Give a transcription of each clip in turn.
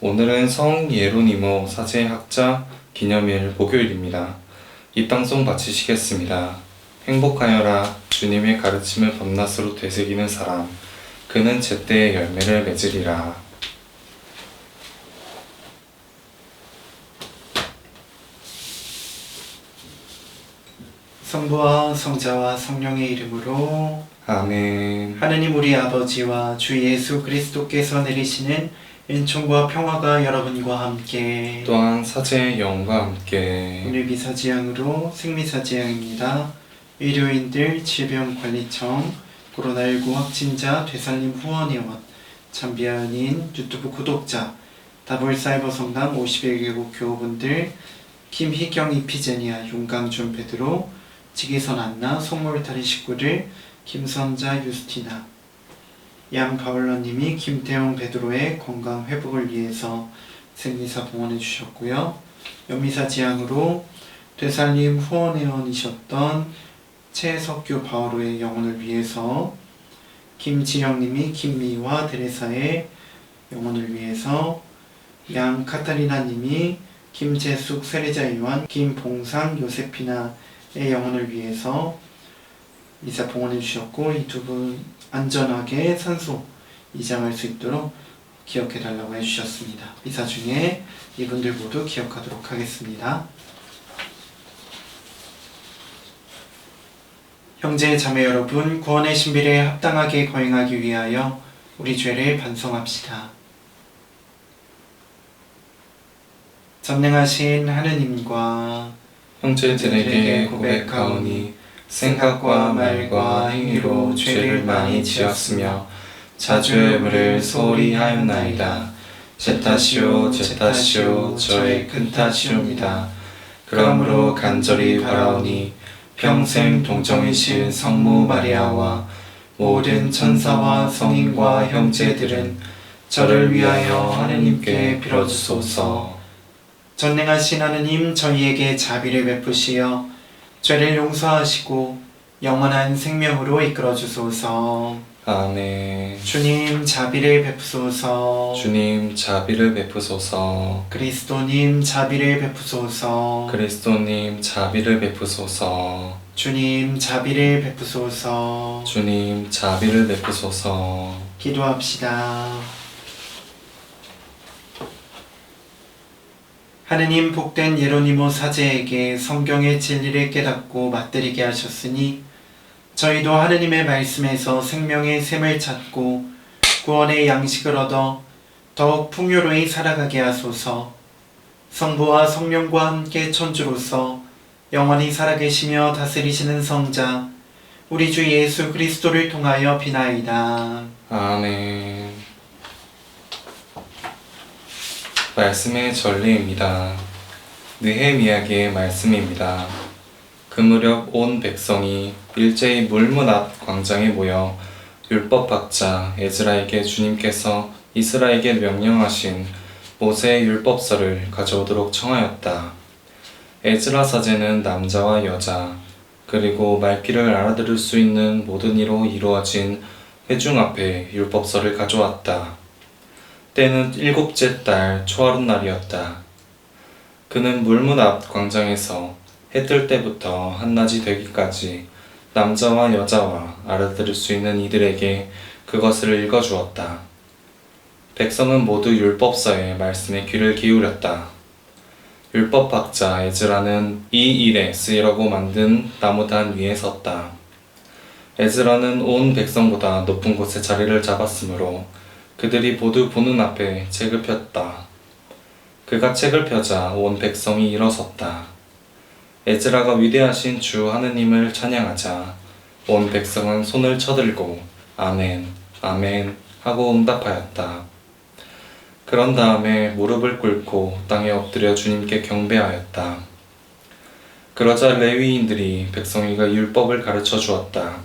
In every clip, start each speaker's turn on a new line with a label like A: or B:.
A: 오늘은 성 예로니모 사제학자 기념일 목요일입니다. 이 방송 마치시겠습니다. 행복하여라. 주님의 가르침을 밤낮으로 되새기는 사람, 그는 제때의 열매를 맺으리라.
B: 성부와 성자와 성령의 이름으로
A: 아멘.
B: 하느님 우리 아버지와 주 예수 그리스도께서 내리시는 은총과 평화가 여러분과 함께
A: 또한 사제의 영과 함께
B: 오늘 미사지향으로 생미사지향입니다. 의료인들 질병관리청 코로나19 확진자 되살림 후원회원 참비아닌 유튜브 구독자 다볼사이버성당 51개국 교우분들 김희경 이피제니아 용강준 베드로 지기선 안나 송몰타리 식구들 김선자 유스티나 양바울러님이 김태용 베드로의 건강 회복을 위해서 생리사 봉헌해 주셨고요. 연미사 지향으로 되살림 후원회원이셨던 최석규 바오로의 영혼을 위해서 김지영님이 김미와 데레사의 영혼을 위해서 양카타리나님이 김재숙 세례자 요한 김봉상 요세피나의 영혼을 위해서 미사 봉헌해 주셨고, 이 두 분 안전하게 산소 이장할 수 있도록 기억해 달라고 해주셨습니다. 미사 중에 이분들 모두 기억하도록 하겠습니다. 형제 자매 여러분, 구원의 신비를 합당하게 거행하기 위하여 우리 죄를 반성합시다. 전능하신 하느님과
A: 형제들에게 고백하오니 생각과 말과 행위로 죄를 많이 지었으며 자주의 물을 소홀히 하였나이다. 제 탓이오 제 탓이오 저의 큰 탓이옵니다. 그러므로 간절히 바라오니 평생 동정이신 성모 마리아와 모든 천사와 성인과 형제들은 저를 위하여 하느님께 빌어주소서.
B: 전능하신 하느님, 저희에게 자비를 베푸시어 죄를 용서하시고 영원한 생명으로 이끌어 주소서.
A: 아멘.
B: 주님 자비를 베푸소서.
A: 주님 자비를 베푸소서.
B: 그리스도님 자비를 베푸소서.
A: 그리스도님 자비를 베푸소서.
B: 주님 자비를 베푸소서.
A: 주님 자비를 베푸소서.
B: 기도합시다. 하느님, 복된 예로니모 사제에게 성경의 진리를 깨닫고 맛들이게 하셨으니 저희도 하느님의 말씀에서 생명의 샘을 찾고 구원의 양식을 얻어 더욱 풍요로이 살아가게 하소서. 성부와 성령과 함께 천주로서 영원히 살아계시며 다스리시는 성자 우리 주 예수 그리스도를 통하여 비나이다.
A: 아멘. 말씀의 전리입니다. 느헤미야기의 말씀입니다. 그 무렵 온 백성이 일제히 물문 앞 광장에 모여 율법학자 에즈라에게 주님께서 이스라엘에게 명령하신 모세의 율법서를 가져오도록 청하였다. 에즈라 사제는 남자와 여자 그리고 말귀를 알아들을 수 있는 모든 이로 이루어진 회중 앞에 율법서를 가져왔다. 때는 7째 달 초하룻날이었다. 그는 물문 앞 광장에서 해 뜰 때부터 한낮이 되기까지 남자와 여자와 알아들을 수 있는 이들에게 그것을 읽어주었다. 백성은 모두 율법서의 말씀에 귀를 기울였다. 율법학자 에즈라는 이 일에 쓰이라고 만든 나무단 위에 섰다. 에즈라는 온 백성보다 높은 곳에 자리를 잡았으므로 그들이 모두 보는 앞에 책을 폈다. 그가 책을 펴자 온 백성이 일어섰다. 에즈라가 위대하신 주 하느님을 찬양하자 온 백성은 손을 쳐들고 아멘, 아멘 하고 응답하였다. 그런 다음에 무릎을 꿇고 땅에 엎드려 주님께 경배하였다. 그러자 레위인들이 백성이가 율법을 가르쳐 주었다.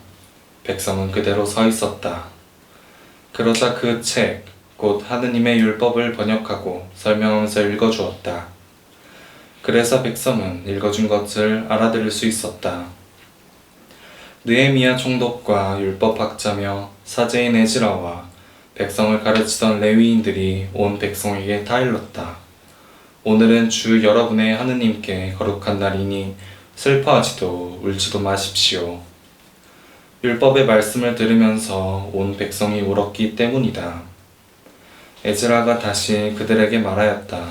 A: 백성은 그대로 서 있었다. 그러자 그 책, 곧 하느님의 율법을 번역하고 설명하면서 읽어주었다. 그래서 백성은 읽어준 것을 알아들을 수 있었다. 느헤미야 총독과 율법학자며 사제인 에즈라와 백성을 가르치던 레위인들이 온 백성에게 다 일렀다. 오늘은 주 여러분의 하느님께 거룩한 날이니 슬퍼하지도 울지도 마십시오. 율법의 말씀을 들으면서 온 백성이 울었기 때문이다. 에즈라가 다시 그들에게 말하였다.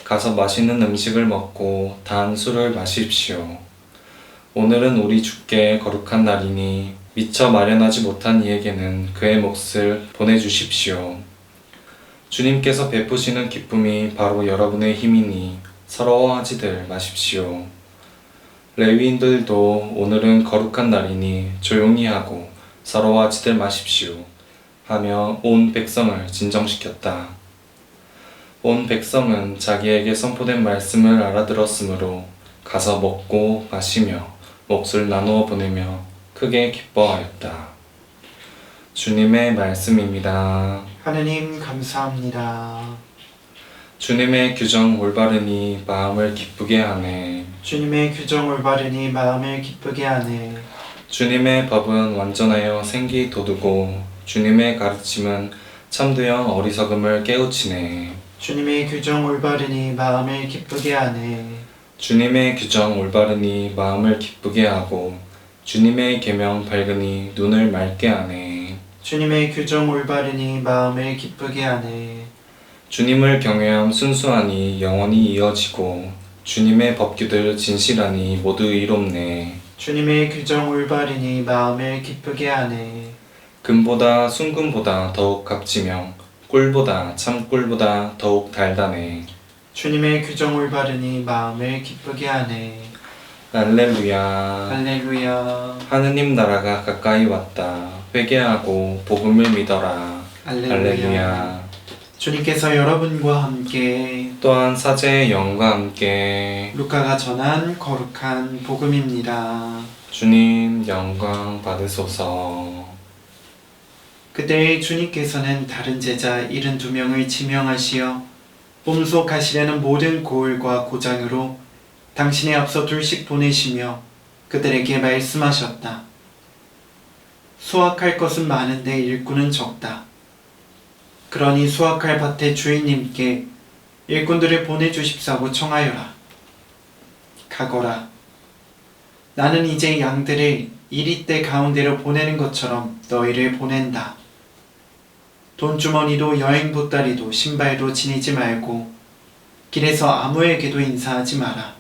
A: 가서 맛있는 음식을 먹고 단 술을 마십시오. 오늘은 우리 주께 거룩한 날이니 미처 마련하지 못한 이에게는 그의 몫을 보내주십시오. 주님께서 베푸시는 기쁨이 바로 여러분의 힘이니 서러워하지들 마십시오. 레위인들도 오늘은 거룩한 날이니 조용히 하고 서러워하지들 마십시오. 하며 온 백성을 진정시켰다. 온 백성은 자기에게 선포된 말씀을 알아들었으므로 가서 먹고 마시며 몫을 나누어 보내며 크게 기뻐하였다. 주님의 말씀입니다.
B: 하느님 감사합니다.
A: 주님의 규정 올바르니 마음을 기쁘게 하네.
B: 주님의 규정 올바르니 마음을 기쁘게 하네.
A: 주님의 법은 완전하여 생기 돋우고 주님의 가르침은 참되어 어리석음을 깨우치네.
B: 주님의 규정 올바르니 마음을 기쁘게 하네.
A: 주님의 규정 올바르니 마음을 기쁘게 하고 주님의 계명 밝으니 눈을 맑게 하네.
B: 주님의 규정 올바르니 마음을 기쁘게 하네.
A: 주님을 경외함 순수하니 영원히 이어지고 주님의 법규들 진실하니 모두 이롭네.
B: 주님의 규정 올바르니 마음을 기쁘게 하네.
A: 금보다 순금보다 더욱 값지며 꿀보다 참꿀보다 더욱 달다네.
B: 주님의 규정 올바르니 마음을 기쁘게 하네.
A: 할렐루야.
B: 할렐루야.
A: 하느님 나라가 가까이 왔다. 회개하고 복음을 믿어라. 할렐루야.
B: 주님께서 여러분과 함께
A: 또한 사제의 영과 함께
B: 루카가 전한 거룩한 복음입니다.
A: 주님 영광 받으소서.
B: 그때 주님께서는 다른 제자 72명을 지명하시어 몸소 가시려는 모든 고을과 고장으로 당신의 앞서 둘씩 보내시며 그들에게 말씀하셨다. 수확할 것은 많은데 일꾼은 적다. 그러니 수확할 밭의 주인님께 일꾼들을 보내주십사고 청하여라. 가거라. 나는 이제 양들을 이리떼 가운데로 보내는 것처럼 너희를 보낸다. 돈주머니도 여행 보따리도 신발도 지니지 말고 길에서 아무에게도 인사하지 마라.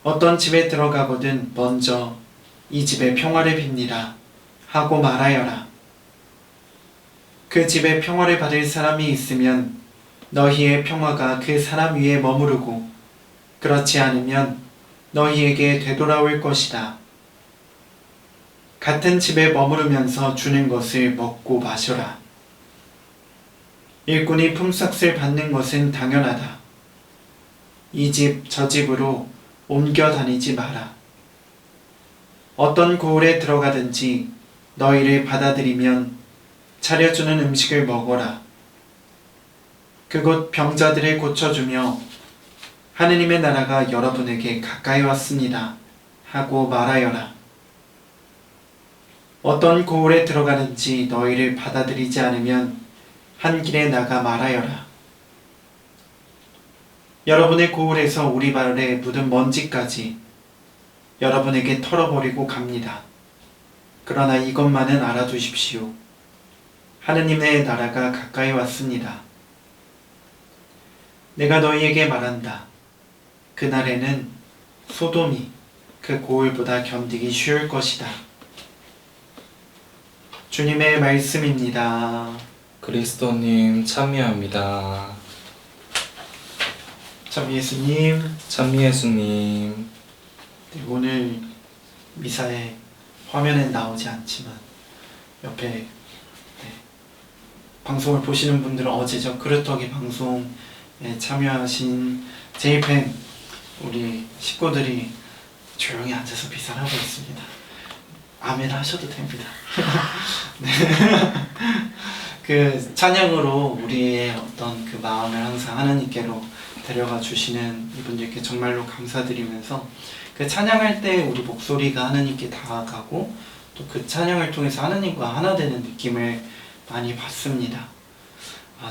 B: 어떤 집에 들어가거든 먼저 이 집에 평화를 빕니다 하고 말하여라. 그 집에 평화를 받을 사람이 있으면 너희의 평화가 그 사람 위에 머무르고 그렇지 않으면 너희에게 되돌아올 것이다. 같은 집에 머무르면서 주는 것을 먹고 마셔라. 일꾼이 품삯을 받는 것은 당연하다. 이 집 저 집으로 옮겨 다니지 마라. 어떤 고을에 들어가든지 너희를 받아들이면 차려주는 음식을 먹어라. 그곳 병자들을 고쳐주며 하느님의 나라가 여러분에게 가까이 왔습니다 하고 말하여라. 어떤 고을에 들어가는지 너희를 받아들이지 않으면 한 길에 나가 말하여라. 여러분의 고을에서 오리발에 묻은 먼지까지 여러분에게 털어버리고 갑니다. 그러나 이것만은 알아두십시오. 하느님의 나라가 가까이 왔습니다. 내가 너희에게 말한다. 그날에는 소돔이 그 고을보다 견디기 쉬울 것이다. 주님의 말씀입니다.
A: 그리스도님 참여합니다.
B: 참 예수님,
A: 참 예수님.
B: 네, 오늘 미사에 화면엔 나오지 않지만 옆에 네, 방송을 보시는 분들은 어제죠. 그릇떡이 방송에 참여하신 제이팬 우리 식구들이 조용히 앉아서 비산하고 있습니다. 아멘 하셔도 됩니다. 네. 그 찬양으로 우리의 어떤 그 마음을 항상 하나님께로 데려가 주시는 이분들께 정말로 감사드리면서 그 찬양할 때 우리 목소리가 하나님께 다가가고 또 그 찬양을 통해서 하나님과 하나 되는 느낌을 많이 받습니다.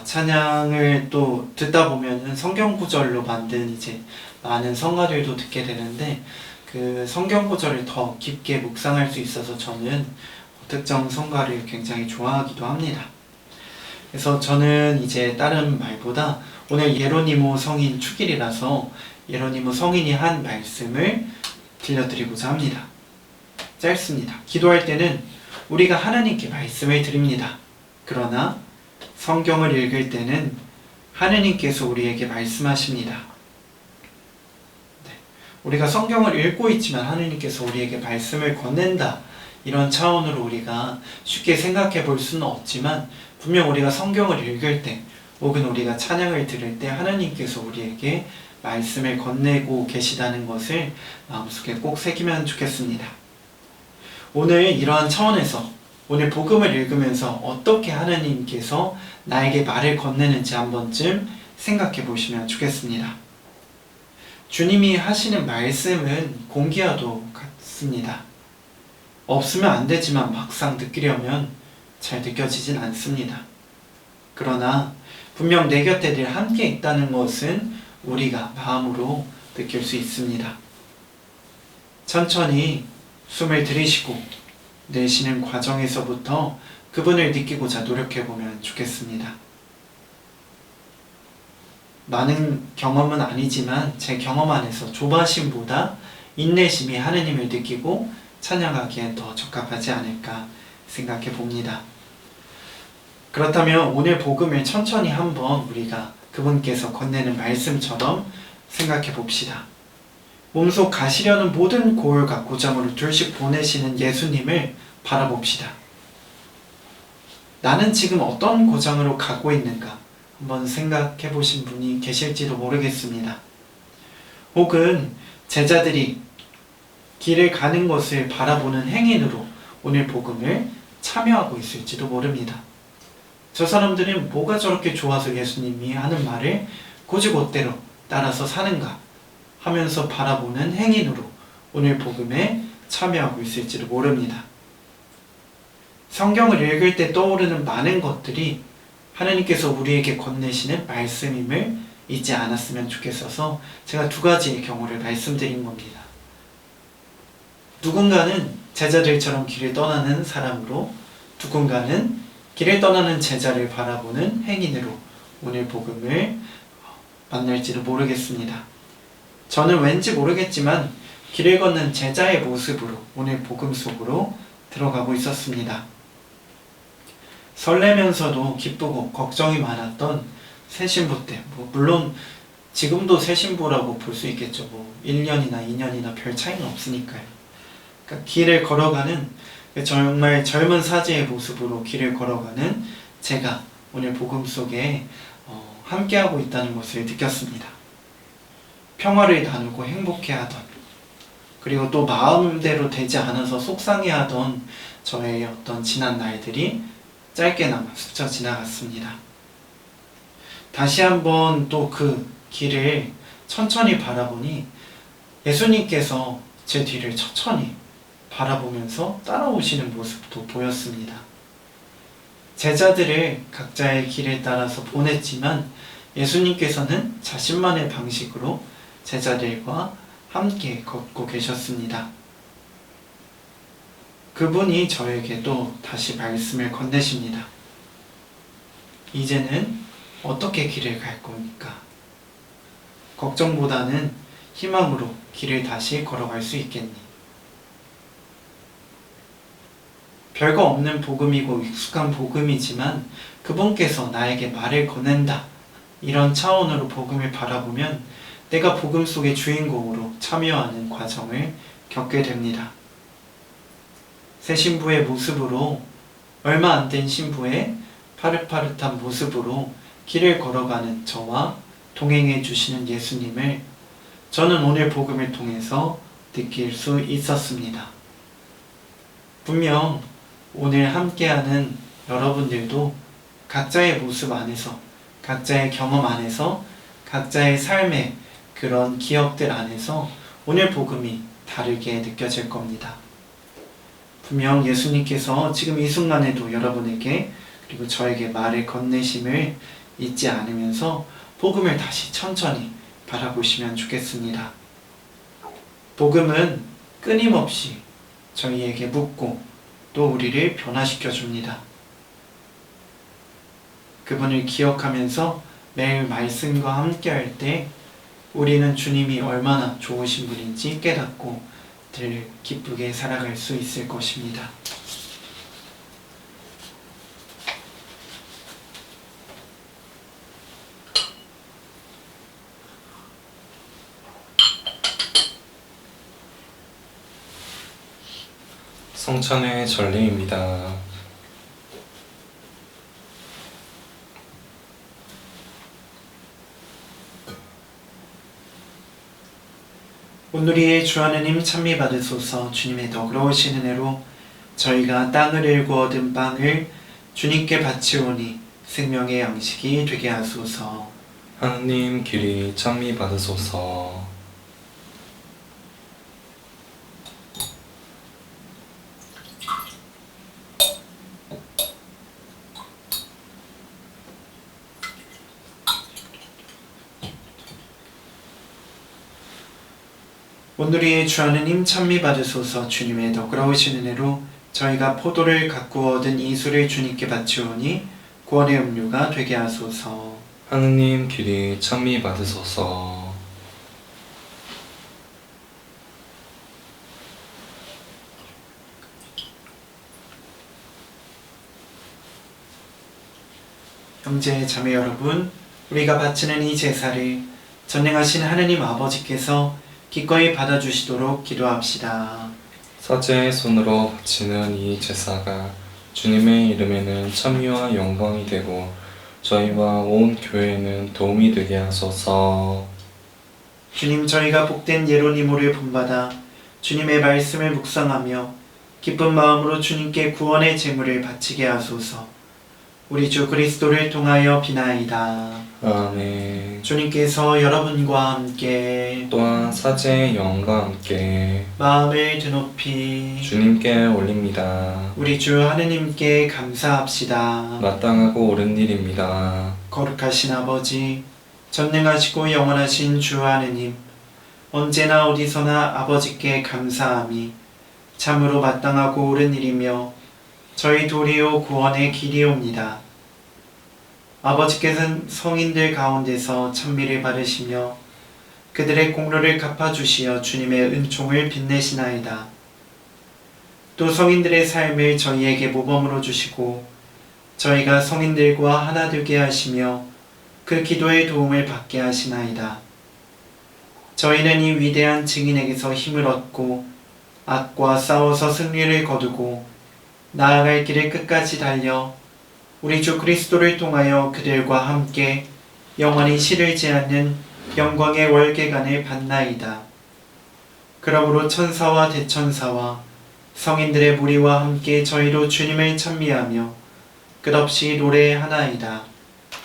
B: 찬양을 또 듣다 보면은 성경 구절로 만든 이제 많은 성가들도 듣게 되는데 그 성경 구절을 더 깊게 묵상할 수 있어서 저는 특정 성가를 굉장히 좋아하기도 합니다. 그래서 저는 이제 다른 말보다 오늘 예로니모 성인 축일이라서 예로니모 성인이 한 말씀을 들려드리고자 합니다. 짧습니다. 기도할 때는 우리가 하나님께 말씀을 드립니다. 그러나 성경을 읽을 때는 하느님께서 우리에게 말씀하십니다. 우리가 성경을 읽고 있지만 하느님께서 우리에게 말씀을 건넨다. 이런 차원으로 우리가 쉽게 생각해 볼 수는 없지만 분명 우리가 성경을 읽을 때 혹은 우리가 찬양을 들을 때 하나님께서 우리에게 말씀을 건네고 계시다는 것을 마음속에 꼭 새기면 좋겠습니다. 오늘 이러한 차원에서 오늘 복음을 읽으면서 어떻게 하나님께서 나에게 말을 건네는지 한 번쯤 생각해 보시면 좋겠습니다. 주님이 하시는 말씀은 공기와도 같습니다. 없으면 안 되지만 막상 느끼려면 잘 느껴지진 않습니다. 그러나 분명 내 곁에 늘 함께 있다는 것은 우리가 마음으로 느낄 수 있습니다. 천천히 숨을 들이쉬고 내쉬는 과정에서부터 그분을 느끼고자 노력해보면 좋겠습니다. 많은 경험은 아니지만 제 경험 안에서 조바심보다 인내심이 하느님을 느끼고 찬양하기엔 더 적합하지 않을까 생각해 봅니다. 그렇다면 오늘 복음을 천천히 한번 우리가 그분께서 건네는 말씀처럼 생각해 봅시다. 몸속 가시려는 모든 고울과 고장으로 둘씩 보내시는 예수님을 바라봅시다. 나는 지금 어떤 고장으로 가고 있는가 한번 생각해 보신 분이 계실지도 모르겠습니다. 혹은 제자들이 길을 가는 것을 바라보는 행인으로 오늘 복음을 참여하고 있을지도 모릅니다. 저 사람들은 뭐가 저렇게 좋아서 예수님이 하는 말을 곧이곧대로 따라서 사는가 하면서 바라보는 행인으로 오늘 복음에 참여하고 있을지도 모릅니다. 성경을 읽을 때 떠오르는 많은 것들이 하나님께서 우리에게 건네시는 말씀임을 잊지 않았으면 좋겠어서 제가 두 가지의 경우를 말씀드린 겁니다. 누군가는 제자들처럼 길을 떠나는 사람으로, 누군가는 길을 떠나는 제자를 바라보는 행인으로 오늘 복음을 만날지도 모르겠습니다. 저는 왠지 모르겠지만 길을 걷는 제자의 모습으로 오늘 복음 속으로 들어가고 있었습니다. 설레면서도 기쁘고 걱정이 많았던 새신부 때, 물론 지금도 새신부라고 볼 수 있겠죠. 1년이나 2년이나 별 차이는 없으니까요. 그러니까 길을 걸어가는 정말 젊은 사제의 모습으로 길을 걸어가는 제가 오늘 복음 속에 함께하고 있다는 것을 느꼈습니다. 평화를 나누고 행복해하던, 그리고 또 마음대로 되지 않아서 속상해하던 저의 어떤 지난 날들이 짧게나마 스쳐 지나갔습니다. 다시 한번 또 그 길을 천천히 바라보니 예수님께서 제 뒤를 천천히 바라보면서 따라오시는 모습도 보였습니다. 제자들을 각자의 길에 따라서 보냈지만 예수님께서는 자신만의 방식으로 제자들과 함께 걷고 계셨습니다. 그분이 저에게도 다시 말씀을 건네십니다. 이제는 어떻게 길을 갈 겁니까? 걱정보다는 희망으로 길을 다시 걸어갈 수 있겠니? 별거 없는 복음이고 익숙한 복음이지만 그분께서 나에게 말을 건넨다. 이런 차원으로 복음을 바라보면 내가 복음 속의 주인공으로 참여하는 과정을 겪게 됩니다. 새 신부의 모습으로, 얼마 안 된 신부의 파릇파릇한 모습으로 길을 걸어가는 저와 동행해 주시는 예수님을 저는 오늘 복음을 통해서 느낄 수 있었습니다. 분명 오늘 함께하는 여러분들도 각자의 모습 안에서, 각자의 경험 안에서, 각자의 삶의 그런 기억들 안에서 오늘 복음이 다르게 느껴질 겁니다. 분명 예수님께서 지금 이 순간에도 여러분에게 그리고 저에게 말을 건네심을 잊지 않으면서 복음을 다시 천천히 바라보시면 좋겠습니다. 복음은 끊임없이 저희에게 묻고 또 우리를 변화시켜 줍니다. 그분을 기억하면서 매일 말씀과 함께 할 때 우리는 주님이 얼마나 좋으신 분인지 깨닫고 늘 기쁘게 살아갈 수 있을 것입니다.
A: 성찬의 전례입니다.
B: 오늘의 주 하느님 찬미 받으소서. 주님의 너그러우신 은혜로 저희가 땅을 일구 얻은 빵을 주님께 바치오니 생명의 양식이 되게 하소서.
A: 하느님 길이 찬미 받으소서.
B: 오늘의 주 하느님 찬미 받으소서. 주님의 너그러우신 은혜로 저희가 포도를 가꾸어 얻은 이 술을 주님께 바치오니 구원의 음료가 되게 하소서.
A: 하느님 길이 찬미 받으소서.
B: 형제 자매 여러분, 우리가 바치는 이 제사를 전능하신 하느님 아버지께서 기꺼이 받아주시도록 기도합시다.
A: 사제의 손으로 바치는 이 제사가 주님의 이름에는 찬미와 영광이 되고 저희와 온 교회에는 도움이 되게 하소서.
B: 주님, 저희가 복된 예로니모를 본받아 주님의 말씀을 묵상하며 기쁜 마음으로 주님께 구원의 제물을 바치게 하소서. 우리 주 그리스도를 통하여 비나이다.
A: 아멘.
B: 주님께서 여러분과 함께
A: 또한 사제의 영과 함께
B: 마음을 드높이
A: 주님께 올립니다.
B: 우리 주 하느님께 감사합시다.
A: 마땅하고 옳은 일입니다.
B: 거룩하신 아버지, 전능하시고 영원하신 주 하느님, 언제나 어디서나 아버지께 감사함이 참으로 마땅하고 옳은 일이며 저희 도리오 구원의 길이옵니다. 아버지께서는 성인들 가운데서 찬미를 받으시며 그들의 공로를 갚아주시어 주님의 은총을 빛내시나이다. 또 성인들의 삶을 저희에게 모범으로 주시고 저희가 성인들과 하나 되게 하시며 그 기도의 도움을 받게 하시나이다. 저희는 이 위대한 증인에게서 힘을 얻고 악과 싸워서 승리를 거두고 나아갈 길을 끝까지 달려 우리 주 그리스도를 통하여 그들과 함께 영원히 시들지 않는 영광의 월계관을 받나이다. 그러므로 천사와 대천사와 성인들의 무리와 함께 저희로 주님을 찬미하며 끝없이 노래하나이다.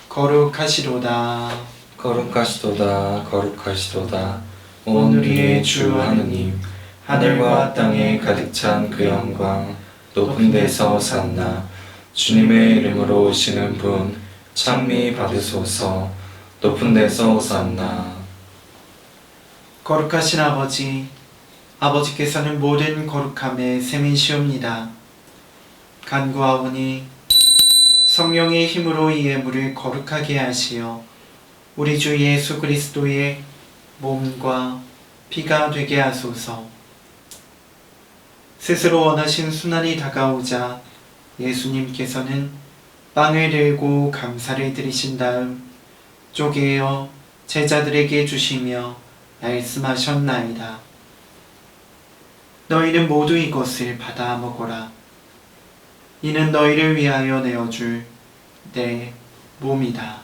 B: 거룩하시도다.
A: 거룩하시도다. 거룩하시도다.
B: 온 우리의 주 하느님,
A: 하늘과 땅에 가득 찬 그 영광 높은 데서 샀나. 주님의 이름으로 오시는 분 찬미 받으소서. 높은 데서 샀나.
B: 거룩하신 아버지, 아버지께서는 모든 거룩함의 셈이시옵니다. 간구하오니 성령의 힘으로 이 예물을 거룩하게 하시어 우리 주 예수 그리스도의 몸과 피가 되게 하소서. 스스로 원하신 순환이 다가오자 예수님께서는 빵을 들고 감사를 드리신 다음 쪼개어 제자들에게 주시며 말씀하셨나이다. 너희는 모두 이것을 받아 먹어라. 이는 너희를 위하여 내어줄 내 몸이다.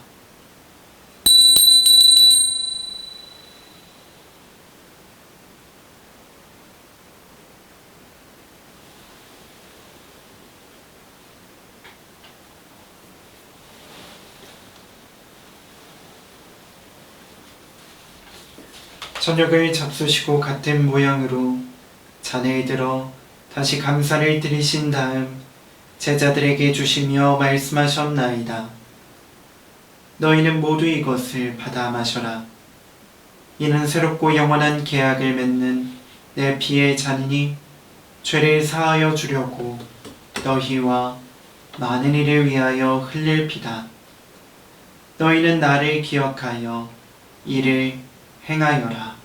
B: 저녁을 잡수시고 같은 모양으로 잔을 들어 다시 감사를 드리신 다음 제자들에게 주시며 말씀하셨나이다. 너희는 모두 이것을 받아 마셔라. 이는 새롭고 영원한 계약을 맺는 내 피의 잔이니 죄를 사하여 주려고 너희와 많은 이를 위하여 흘릴 피다. 너희는 나를 기억하여 이를 행하여라.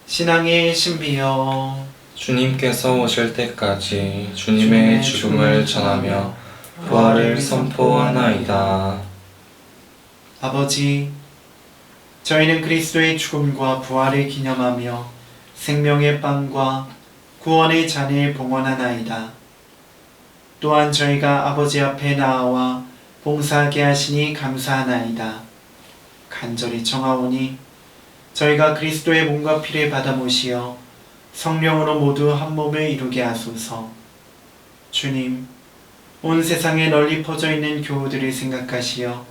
B: 신앙의 신비여,
A: 주님께서 오실 때까지 주님의 죽음을 전하며 부활을 선포하나이다.
B: 아버지, 저희는 그리스도의 죽음과 부활을 기념하며 생명의 빵과 구원의 잔을 봉헌하나이다. 또한 저희가 아버지 앞에 나아와 봉사하게 하시니 감사하나이다. 간절히 청하오니 저희가 그리스도의 몸과 피를 받아 모시어 성령으로 모두 한 몸을 이루게 하소서. 주님, 온 세상에 널리 퍼져 있는 교우들을 생각하시어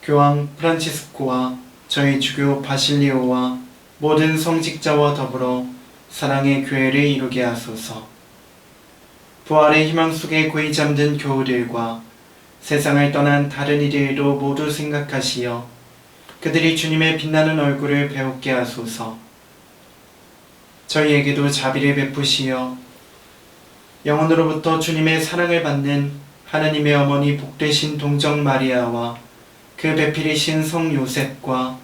B: 교황 프란치스코와 저희 주교 바실리오와 모든 성직자와 더불어 사랑의 교회를 이루게 하소서. 부활의 희망 속에 고이 잠든 교우들과 세상을 떠난 다른 이들도 모두 생각하시어 그들이 주님의 빛나는 얼굴을 배우게 하소서. 저희에게도 자비를 베푸시어 영원으로부터 주님의 사랑을 받는 하나님의 어머니 복되신 동정 마리아와 그 배필이신 성 요셉과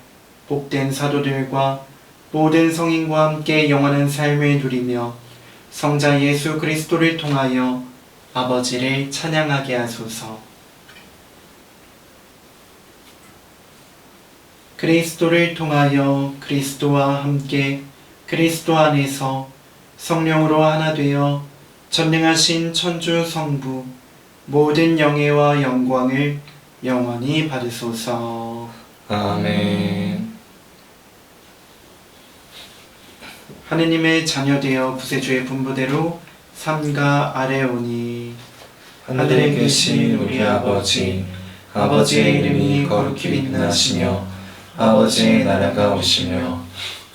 B: 복된 사도들과 모든 성인과 함께 영원한 삶을 누리며 성자 예수 그리스도를 통하여 아버지를 찬양하게 하소서. 그리스도를 통하여 그리스도와 함께 그리스도 안에서 성령으로 하나 되어 전능하신 천주 성부 모든 영예와 영광을 영원히 받으소서.
A: 아멘.
B: 하느님의 자녀되어 구세주의 분부대로 삼가 아뢰오니
A: 하늘에 계신 우리 아버지, 아버지의 이름이 거룩히 빛나시며 아버지의 나라가 오시며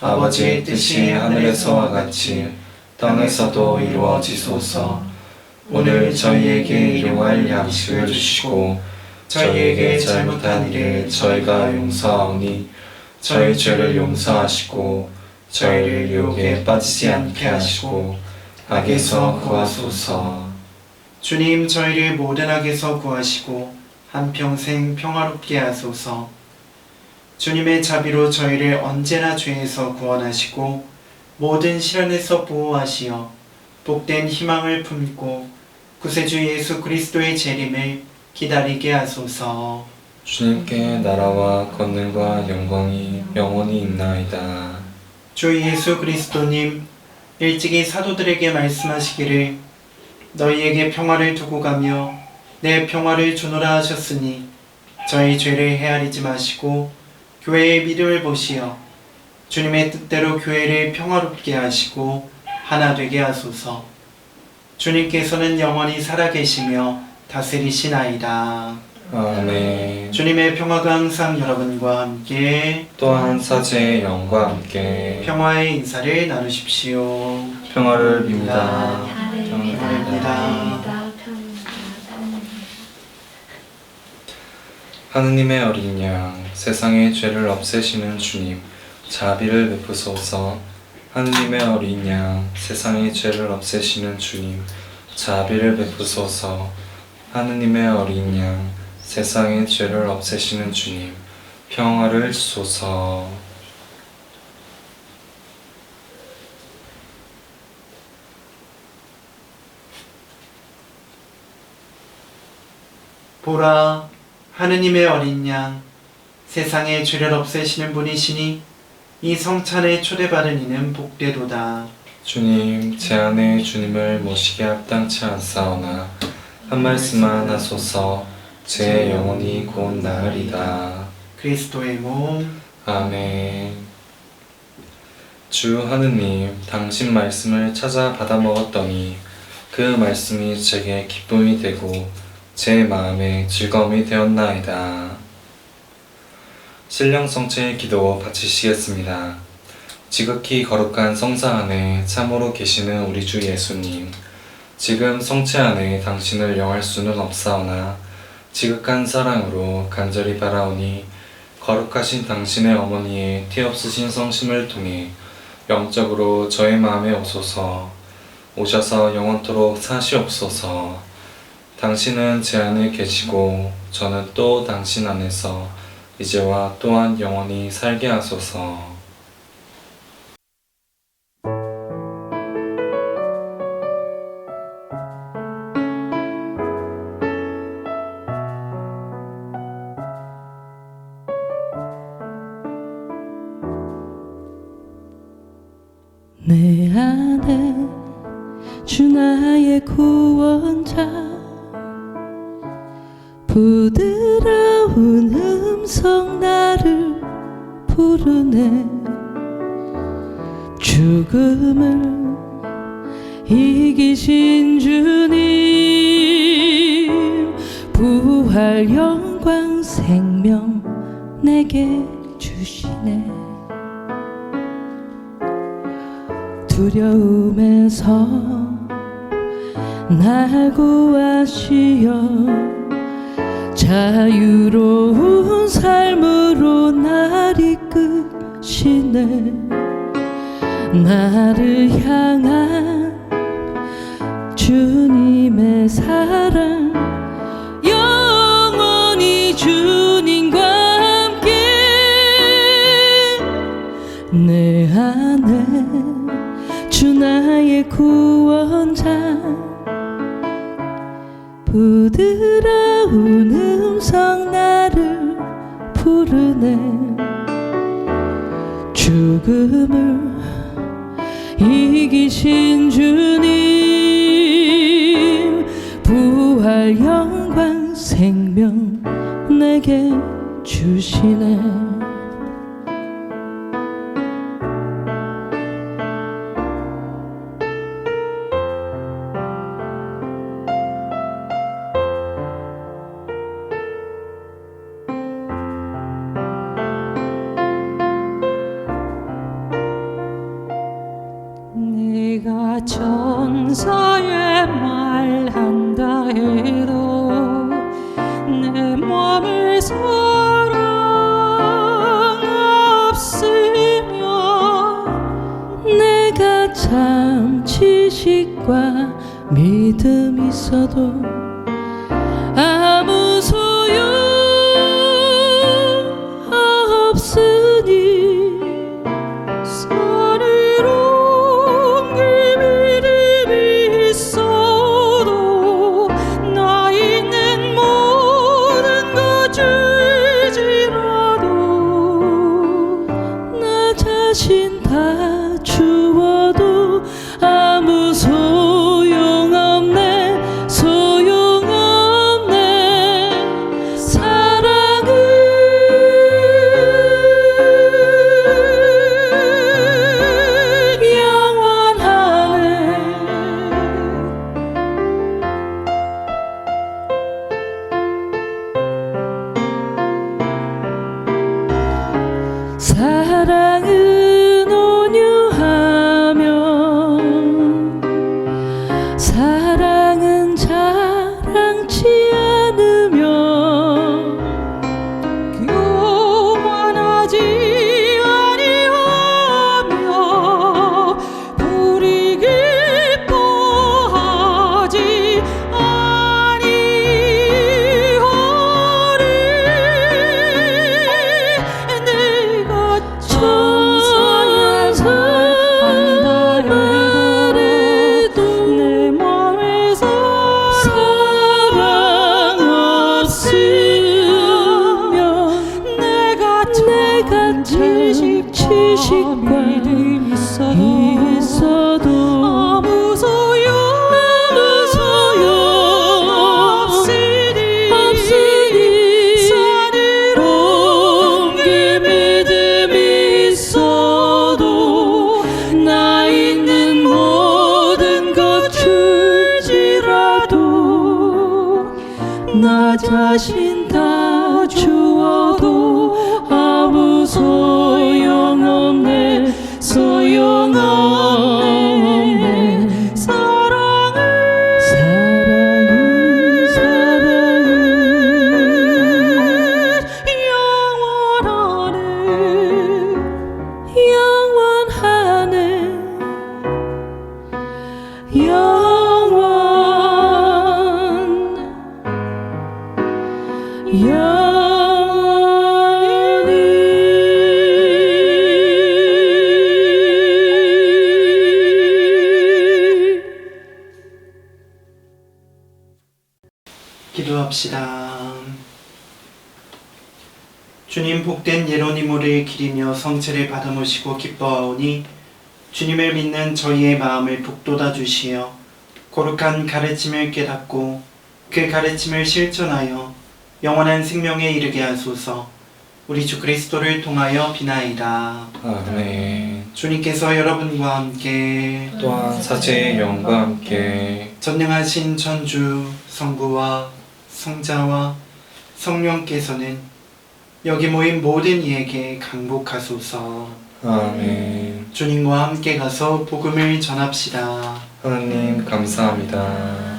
A: 아버지의 뜻이 하늘에서와 같이 땅에서도 이루어지소서. 오늘 저희에게 일용할 양식을 주시고 저희에게 잘못한 일을 저희가 용서하오니 저희 죄를 용서하시고 저희를 유혹에 빠지지 않게 하시고 악에서 구하소서.
B: 주님, 저희를 모든 악에서 구하시고 한평생 평화롭게 하소서. 주님의 자비로 저희를 언제나 죄에서 구원하시고 모든 시련에서 보호하시어 복된 희망을 품고 구세주 예수 그리스도의 재림을 기다리게 하소서.
A: 주님께 나라와 권능과 영광이 영원히 있나이다.
B: 주 예수 그리스도님, 일찍이 사도들에게 말씀하시기를 너희에게 평화를 두고 가며 내 평화를 주노라 하셨으니 저희 죄를 헤아리지 마시고 교회의 믿음을 보시어 주님의 뜻대로 교회를 평화롭게 하시고 하나 되게 하소서. 주님께서는 영원히 살아계시며 다스리시나이다.
A: 아멘.
B: 주님의 평화가 항상 여러분과 함께
A: 또한 사제의 영과 함께
B: 평화의 인사를 나누십시오.
A: 평화를 빕니다.
B: 평화입니다.
A: 하느님의 어린 양, 세상의 죄를 없애시는 주님, 자비를 베푸소서. 하느님의 어린 양, 세상의 죄를 없애시는 주님, 자비를 베푸소서. 하느님의 어린 양, 세상의 죄를 없애시는 주님, 평화를 주소서.
B: 보라, 하느님의 어린 양, 세상의 죄를 없애시는 분이시니 이 성찬에 초대받은 이는 복되도다.
A: 주님, 제 안에 주님을 모시게 합당치 않사오나 한 말씀만 하소서. 제 영혼이 곧 나으리다.
B: 그리스도의 몸,
A: 아멘. 주 하느님, 당신 말씀을 찾아 받아 먹었더니 그 말씀이 제게 기쁨이 되고 제 마음에 즐거움이 되었나이다. 신령 성체 기도 바치시겠습니다. 지극히 거룩한 성사 안에 참으로 계시는 우리 주 예수님, 지금 성체 안에 당신을 영할 수는 없사오나 지극한 사랑으로 간절히 바라오니 거룩하신 당신의 어머니의 티없으신 성심을 통해 영적으로 저의 마음에 오셔서 영원토록 사시옵소서. 당신은 제 안에 계시고 저는 또 당신 안에서 이제와 또한 영원히 살게 하소서.
C: 내 안에 주 나의 구원자, 부드러운 음성 나를 부르네. 죽음을 이기신 주님, 부활 영광 생명 내게 주시네. 두려움에서 날 구하시어 자유로운 삶으로 날 이끄시네. 나를 향한 주님의 사랑, 영원히 주님과 함께. 내 안에 주 나의 구원자, 부드러운 음성 나를 부르네. 죽음을 이기신 주님, 부활 영광 생명 내게 주시네. 내가 천사에 말한다 해도 내 몸에 사랑 없으면, 내가 참 지식과 믿음 있어도 아무 소용 없으니, 자신 다 주어도 아무 소용없네. 소용 나 자신 다 주어도 아무 소용없네 소용없네 사랑은 영원하네
B: 기도합시다. 주님 복된 예로니모를 기리며 성체를 받아 모시고 기뻐하오니 주님을 믿는 저희의 마음을 북돋아 주시어 거룩한 가르침을 깨닫고 그 가르침을 실천하여 영원한 생명에 이르게 하소서. 우리 주 그리스도를 통하여 비나이다.
A: 아멘.
B: 주님께서 여러분과 함께
A: 또한 사제의 영과 함께
B: 전능하신 천주 성부와 성자와 성령께서는 여기 모인 모든 이에게 강복하소서.
A: 아멘.
B: 주님과 함께 가서 복음을 전합시다.
A: 하나님 감사합니다.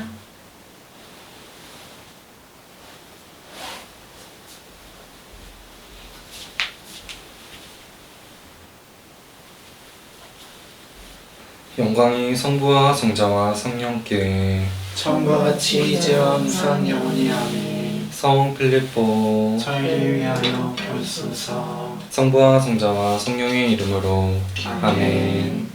A: 영광이 성부와 성자와 성령께
B: 처음과 같이 이제와 항상 영원히 아멘.
A: 성 필립보
B: 저희를 위하여 비옵소서.
A: 성부와 성자와 성령의 이름으로 아멘.